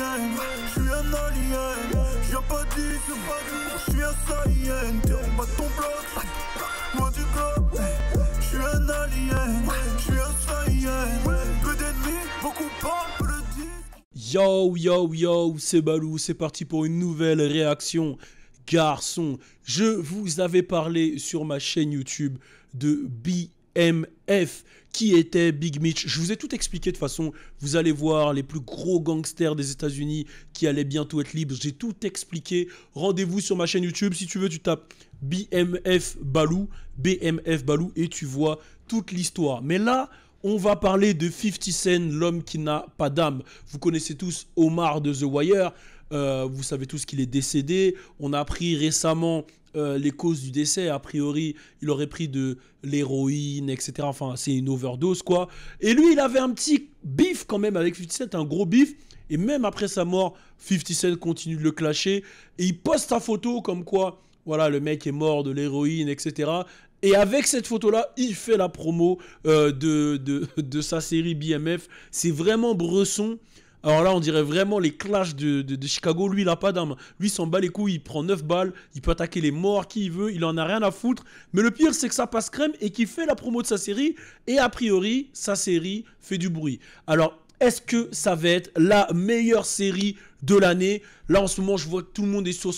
alien, je suis un alien. Je viens pas d'ici, je suis un saïen. T'es en bas de ton bloc, loin du globe. Je suis un alien, je suis un saïen. Peu d'ennemis, beaucoup parlent, peu le disent. Yo, yo, yo, c'est Balou, c'est parti pour une nouvelle réaction. Garçon, je vous avais parlé sur ma chaîne YouTube de BMF, qui était Big Mitch. Je vous ai tout expliqué de façon, vous allez voir les plus gros gangsters des États-Unis qui allaient bientôt être libres. J'ai tout expliqué. Rendez-vous sur ma chaîne YouTube. Si tu veux, tu tapes BMF Balou, et tu vois toute l'histoire. Mais là, on va parler de 50 Cent, l'homme qui n'a pas d'âme. Vous connaissez tous Omar de The Wire. Vous savez tous qu'il est décédé. On a appris récemment les causes du décès. A priori, il aurait pris de l'héroïne, etc. Enfin, c'est une overdose, quoi. Et lui, il avait un petit bif quand même avec 50 Cent, un gros bif. Et même après sa mort, 50 Cent continue de le clasher. Et il poste sa photo comme quoi, voilà, le mec est mort de l'héroïne, etc. Et avec cette photo-là, il fait la promo de sa série BMF. C'est vraiment Bresson. Alors là, on dirait vraiment les clashs de Chicago. Lui, il n'a pas d'âme. Lui, il s'en bat les couilles. Il prend 9 balles. Il peut attaquer les morts qui il veut. Il en a rien à foutre. Mais le pire, c'est que ça passe crème et qu'il fait la promo de sa série. Et a priori, sa série fait du bruit. Alors, est-ce que ça va être la meilleure série de l'année? Là, en ce moment, je vois que tout le monde est sur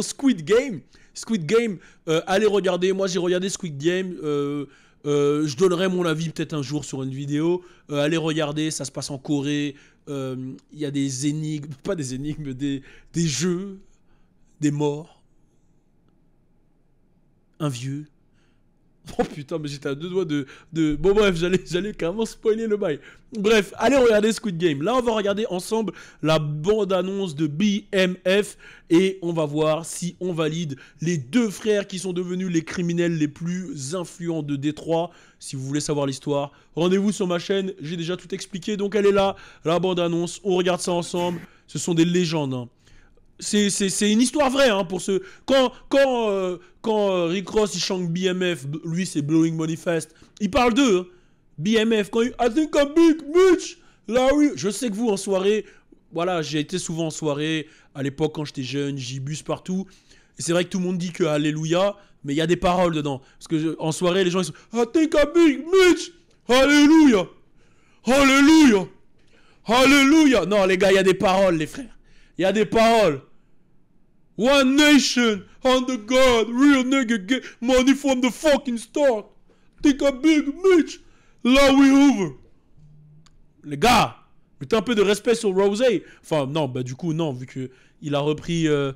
Squid Game. Squid Game, allez regarder. Moi, j'ai regardé Squid Game. Je donnerai mon avis peut-être un jour sur une vidéo. Allez regarder, ça se passe en Corée. Il y a des énigmes, pas des énigmes, des jeux, des morts. Un vieux. Oh putain, mais j'étais à deux doigts de... Bon bref, j'allais carrément spoiler le bail. Bref, allez regarder Squid Game. Là, on va regarder ensemble la bande-annonce de BMF et on va voir si on valide les deux frères qui sont devenus les criminels les plus influents de Détroit. Si vous voulez savoir l'histoire, rendez-vous sur ma chaîne. J'ai déjà tout expliqué, donc elle est là, la bande-annonce. On regarde ça ensemble. Ce sont des légendes, hein. C'est une histoire vraie, hein, pour ceux... Quand Rick Ross, il chante BMF, lui, c'est Blowing Money Fast, il parle d'eux, hein. BMF, quand il... I think I'm Big Mitch, là, oui. Je sais que vous, en soirée, voilà, j'ai été souvent en soirée, à l'époque, quand j'étais jeune, j'y bus partout, et c'est vrai que tout le monde dit que Alléluia, mais il y a des paroles dedans, parce que en soirée, les gens, ils sont... I think I'm Big Mitch, Alléluia, Alléluia, Alléluia. Non, les gars, il y a des paroles, les frères. Il y a des paroles. One nation, under God, real nigga get money from the fucking start. Think a Big Mitch, là we over. Les gars, mettez un peu de respect sur Rose. Enfin, non, bah du coup, non, vu qu'il a repris le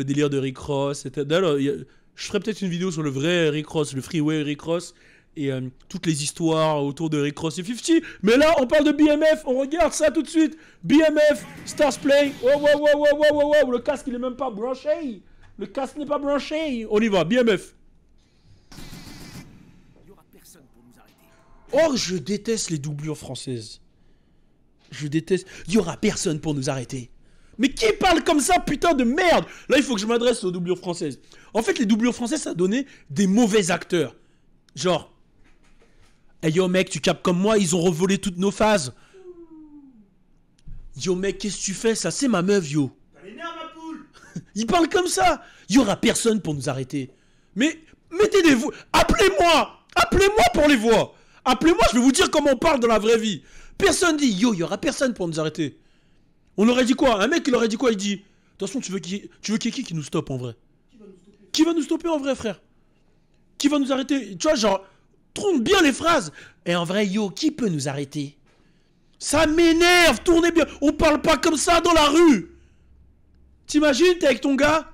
délire de Rick Ross. D'ailleurs, je ferai peut-être une vidéo sur le vrai Rick Ross, le freeway Rick Ross. Et toutes les histoires autour de Rick Ross et 50. Mais là, on parle de BMF. On regarde ça tout de suite. BMF, Stars Play. Oh, wow. Le casque, il est même pas branché. Le casque n'est pas branché. On y va, BMF. Il y aura personne pour nous arrêter. Oh, je déteste les doublures françaises. Je déteste. Il y aura personne pour nous arrêter. Mais qui parle comme ça, putain de merde? Là, il faut que je m'adresse aux doublures françaises. En fait, les doublures françaises, ça a donné des mauvais acteurs. Genre... Hey yo mec, tu capes comme moi, ils ont revolé toutes nos phases. Yo mec, qu'est-ce que tu fais? Ça c'est ma meuf, yo. T'as les nerfs, ma poule. Il parle comme ça. Il y aura personne pour nous arrêter. Mais mettez des voix. Appelez-moi. Appelez-moi pour les voix. Appelez-moi, je vais vous dire comment on parle dans la vraie vie. Personne dit yo, il y aura personne pour nous arrêter. On aurait dit quoi? Un mec, il aurait dit quoi? Il dit attention, tu veux qui nous stoppe en vrai? Qui va nous stopper en vrai, frère? Qui va nous arrêter? Tu vois, genre... Trompe bien les phrases. Et en vrai, yo, qui peut nous arrêter? Ça m'énerve, tournez bien. On parle pas comme ça dans la rue. T'imagines, t'es avec ton gars?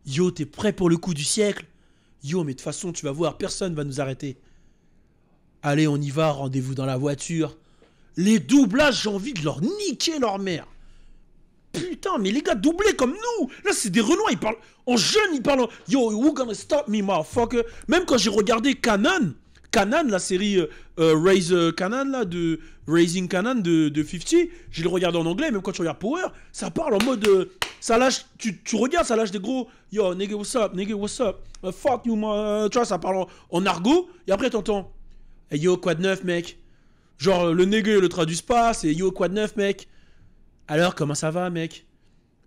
Yo, t'es prêt pour le coup du siècle? Yo, mais de toute façon, tu vas voir, personne va nous arrêter. Allez, on y va, rendez-vous dans la voiture. Les doublages, j'ai envie de leur niquer leur mère. Putain, mais les gars, doublés comme nous. Là, c'est des Renois, ils parlent... En jeune, ils parlent... Yo, who gonna stop me, motherfucker? Même quand j'ai regardé Kanan, la série Raising Kanan de 50, je l'ai regardé en anglais, même quand tu regardes Power, ça parle en mode... ça lâche... Tu regardes, ça lâche des gros... Yo, nigga, what's up? Fuck you, man. Tu vois, ça parle en argot, et après, t'entends... Hey, yo, quoi de neuf, mec? Genre, le négueux le traduisent pas, c'est yo, quoi de neuf, mec? Alors, comment ça va, mec?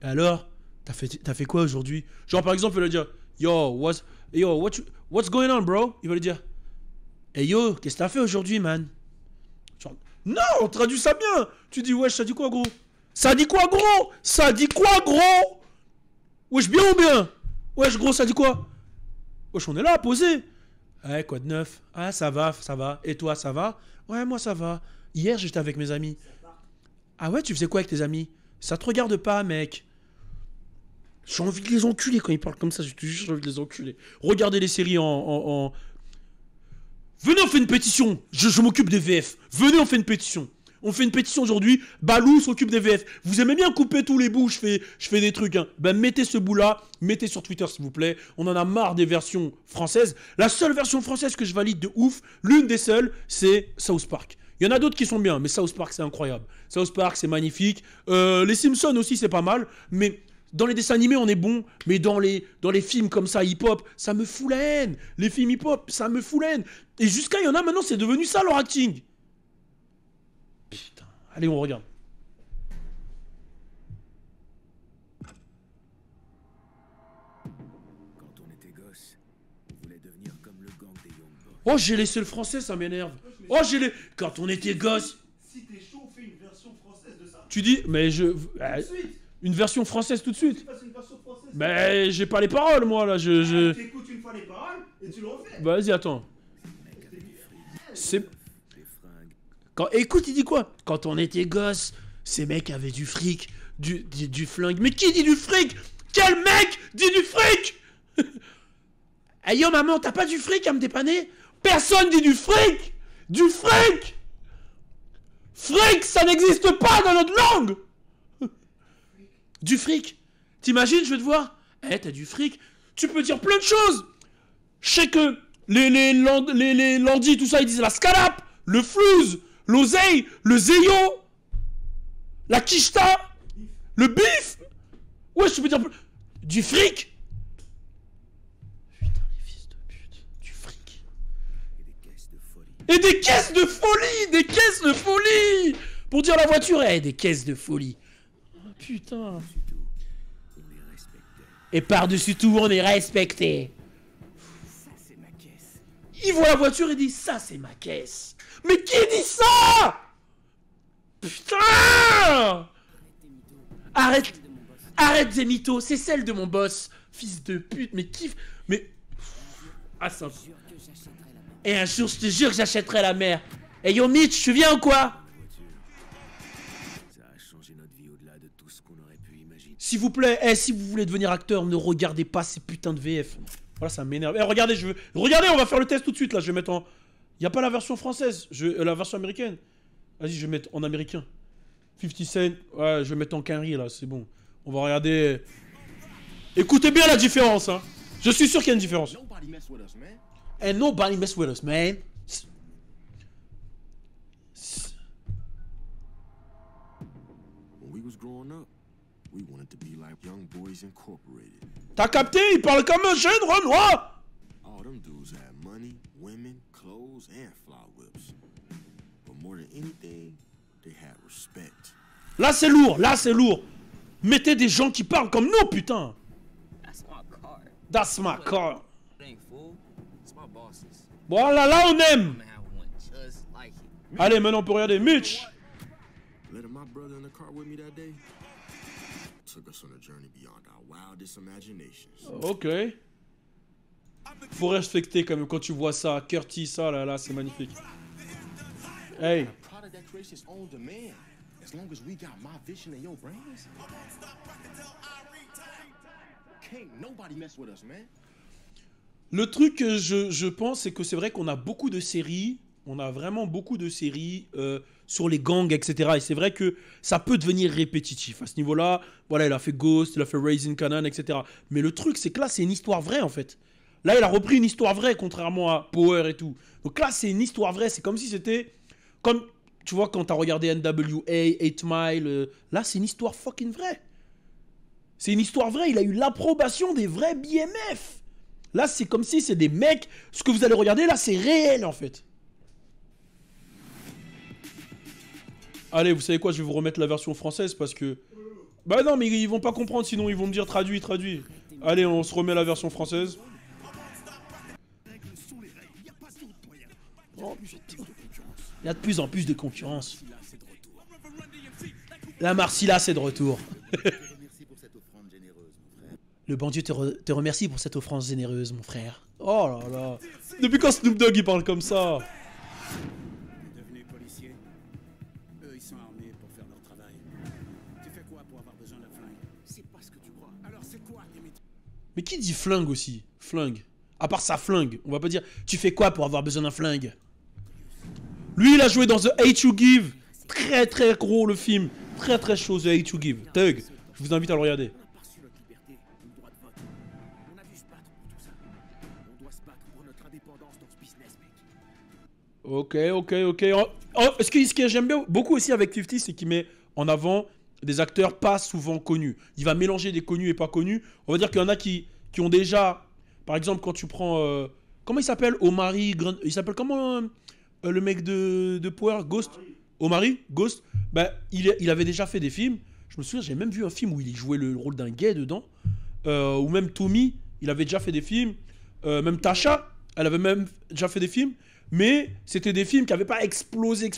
Alors, t'as fait quoi aujourd'hui? Genre, par exemple, il va dire, yo, what's going on, bro? Il va lui dire, hey yo, qu'est-ce que t'as fait aujourd'hui, man? Genre, non, on traduit ça bien. Tu dis, wesh, ça dit quoi, gros? Ça dit quoi, gros? Ça dit quoi, gros? Wesh, bien ou bien? Wesh, gros, ça dit quoi? Wesh, on est là, posé. Ouais, quoi de neuf? Ah, ça va, ça va. Et toi, ça va? Ouais, moi, ça va. Hier, j'étais avec mes amis. Ah ouais, tu faisais quoi avec tes amis? Ça te regarde pas, mec. J'ai envie de les enculer quand ils parlent comme ça. J'ai juste envie de les enculer. Regardez les séries en... Venez, on fait une pétition. Je m'occupe des VF. Venez, on fait une pétition. On fait une pétition aujourd'hui. Balou s'occupe des VF. Vous aimez bien couper tous les bouts, je fais des trucs. Hein. Ben, mettez ce bout-là. Mettez sur Twitter, s'il vous plaît. On en a marre des versions françaises. La seule version française que je valide de ouf, l'une des seules, c'est South Park. Il y en a d'autres qui sont bien, mais South Park, c'est incroyable. South Park, c'est magnifique. Les Simpsons aussi, c'est pas mal. Mais dans les dessins animés, on est bon. Mais dans les films comme ça, hip-hop, ça me fout la haine. Les films hip-hop, ça me fout la haine. Et jusqu'à, il y en a maintenant, c'est devenu ça, leur acting. Putain. Allez, on regarde. Quand on était gosse, on voulait devenir comme le gang des Young Bucks. Oh, j'ai laissé le français, ça m'énerve. Oh, quand on était gosse. Si t'es chaud, fais une version française de ça. Tu dis, mais Tout de suite. une version française tout de suite. Tu fasses une version française. Mais j'ai pas les paroles, moi, là. Tu écoutes une fois les paroles et tu le refais. Vas-y, attends. C'est... Des fringues. Écoute, il dit quoi? Quand on était gosse, ces mecs avaient du fric, du flingue. Mais qui dit du fric? Quel mec dit du fric? Hey yo, maman, t'as pas du fric à me dépanner? Personne dit du fric! Du fric! Fric, ça n'existe pas dans notre langue! Du fric. T'imagines, je vais te voir? Eh, t'as du fric. Tu peux dire plein de choses. Je sais que les landis, tout ça, ils disent la scalap, le flouze, l'oseille, le zeyo, la quicheta, le bif. Ouais, tu peux dire du fric. Putain, les fils de pute. Du fric. Et des caisses de folie. Et des caisses de folie. Pour dire la voiture, eh, des caisses de folie. Oh, putain. On est respecté. Et par-dessus tout, on est respecté. Ça, c'est ma caisse. Il voit la voiture et dit ça, c'est ma caisse. Mais qui dit ça? Putain! Arrête des mythos, c'est celle de mon boss. Fils de pute, mais kiff. Mais. Ah, ça. Et un jour, je te jure que j'achèterai la mer. Et yo, Mitch, tu viens ou quoi? Ça a changé notre vie au-delà de tout ce qu'on aurait pu imaginer. S'il vous plaît, si vous voulez devenir acteur, ne regardez pas ces putains de VF. Voilà, ça m'énerve. Regardez, regardez, on va faire le test tout de suite, là. Je vais mettre en... Il n'y a pas la version française, la version américaine. Vas-y, je vais mettre en américain. 50 Cent, ouais, je vais mettre en quinri, là, c'est bon. On va regarder... Écoutez bien la différence, hein. Je suis sûr qu'il y a une différence. Nobody mess with us, man. And nobody mess with us, man. When we was growing up, we wanted to be like Young Boys Incorporated. T'as capté? Il parle comme un jeune Renoir. All them dudes had money, women, clothes, and fly whips. But more than anything, they had respect. Là, c'est lourd, là, c'est lourd. Mettez des gens qui parlent comme nous, putain. That's my car. That's my car. It ain't fool. It's my boss's. Voilà, là, on aime. I'm gonna have one just like it. Allez, maintenant, on peut regarder Mitch. Letting my brother in the car with me that day took us on a journey beyond our wildest imaginations. Ok. Faut respecter quand même quand tu vois ça. Curtis, ça, là, c'est magnifique. Hey. A product that creates its own demand, as long as we got my vision and your brains. Can't nobody mess with us, man. Le truc que je pense, c'est que c'est vrai qu'on a beaucoup de séries. On a vraiment beaucoup de séries sur les gangs, etc. Et c'est vrai que ça peut devenir répétitif. À ce niveau-là, voilà, il a fait Ghost, il a fait Raising Kanan, etc. Mais le truc, c'est que là, c'est une histoire vraie, en fait. Là, il a repris une histoire vraie, contrairement à Power et tout. Donc là, c'est une histoire vraie. C'est comme si c'était... Comme, tu vois, quand t'as regardé NWA, 8 Mile... là, c'est une histoire fucking vraie. C'est une histoire vraie. Il a eu l'approbation des vrais BMF. Là, c'est comme si c'est des mecs... Ce que vous allez regarder, là, c'est réel, en fait. Allez, vous savez quoi, je vais vous remettre la version française parce que... Bah non, mais ils vont pas comprendre, sinon ils vont me dire traduit, traduit. Allez, on se remet la version française. Oh, putain. Il y a de plus en plus de concurrence. La Marcilla, c'est de retour. Le bon Dieu te remercie pour cette offrande généreuse, mon frère. Oh là là. Depuis quand Snoop Dogg il parle comme ça? Devenez policier. Eux, ils sont armés pour faire leur travail. Tu fais quoi pour avoir besoin d'un flingue? C'est pas ce que tu crois. Alors c'est quoi tes métiers? Mais qui dit flingue aussi? Flingue. À part ça, flingue. On va pas dire tu fais quoi pour avoir besoin d'un flingue? Lui, il a joué dans The Hate You Give. Très très gros le film. Très très chaud The Hate You Give. Thug. Je vous invite à le regarder. On n'a pas reçu notre liberté, le droit de vote. On a dû se battre pour tout ça. On doit se battre pour notre indépendance dans ce business, mec. Ok. Ce que j'aime bien beaucoup aussi avec 50, c'est qu'il met en avant des acteurs pas souvent connus. Il va mélanger des connus et pas connus. On va dire qu'il y en a qui ont déjà... Par exemple, quand tu prends... comment il s'appelle? Omari... Il s'appelle comment le mec de Power? Ghost? Omari? Ghost? Bah, il avait déjà fait des films. Je me souviens, j'ai même vu un film où il jouait le rôle d'un gay dedans. Ou même Tommy, il avait déjà fait des films. Même Tasha, elle avait même déjà fait des films. Mais c'était des films qui n'avaient pas explosé.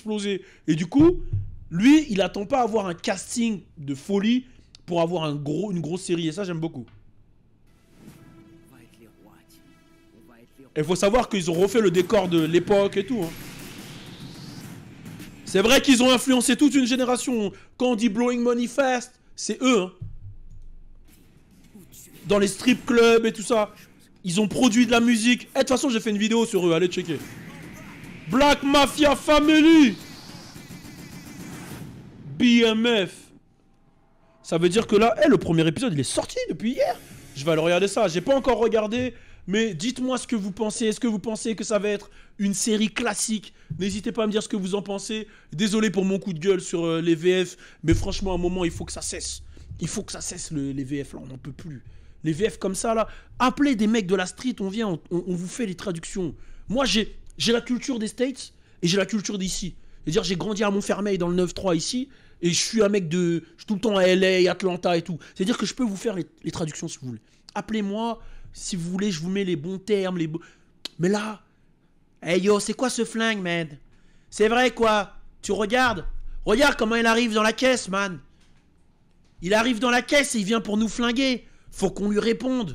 Et du coup, lui, il attend pas à avoir un casting de folie pour avoir une grosse série. Et ça, j'aime beaucoup. On va être les rois, Tim. On va être les rois. Et il faut savoir qu'ils ont refait le décor de l'époque et tout. Hein. C'est vrai qu'ils ont influencé toute une génération. Quand on dit Blowing Money Fast, c'est eux. Hein. Dans les strip clubs et tout ça. Ils ont produit de la musique. De toute façon, j'ai fait une vidéo sur eux. Allez checker. Black Mafia Family. BMF. Ça veut dire que là, le premier épisode, il est sorti depuis hier. Je vais aller regarder ça. J'ai pas encore regardé. Mais dites-moi ce que vous pensez. Est-ce que vous pensez que ça va être une série classique? N'hésitez pas à me dire ce que vous en pensez. Désolé pour mon coup de gueule sur les VF. Mais franchement, à un moment, il faut que ça cesse. Il faut que ça cesse les VF là. On n'en peut plus. Les VF comme ça là. Appelez des mecs de la street. On vient, on vous fait les traductions. Moi, j'ai la culture des States et j'ai la culture d'ici. C'est-à-dire, j'ai grandi à Montfermeil dans le 9-3 ici. Et je suis un mec de... Je suis tout le temps à LA, Atlanta et tout. C'est-à-dire que je peux vous faire les traductions si vous voulez. Appelez-moi. Si vous voulez, je vous mets les bons termes, Mais là... Hey yo, c'est quoi ce flingue, man? C'est vrai, quoi? Tu regardes? Regarde comment il arrive dans la caisse, man. Il arrive dans la caisse et il vient pour nous flinguer. Faut qu'on lui réponde.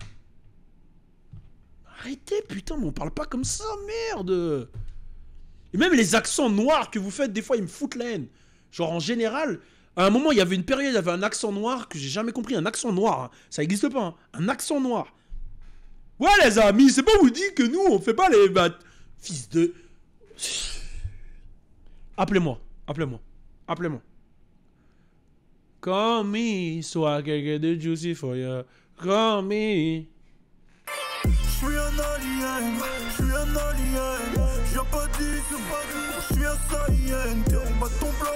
Arrêtez, putain, mais on parle pas comme ça, merde. Et même les accents noirs que vous faites, des fois, ils me foutent la haine. Genre, en général... À un moment, il y avait une période, il y avait un accent noir que j'ai jamais compris. Un accent noir, hein. Ça n'existe pas, hein. Un accent noir. Ouais les amis, c'est pas vous dire que nous on fait pas les fils de... Appelez-moi. Call me, so I can get the juicy for you. Call me. J'suis un alien, j'suis un alien. J'viens pas d'ici, j'suis un saïen. T'es en bas de ton bloc.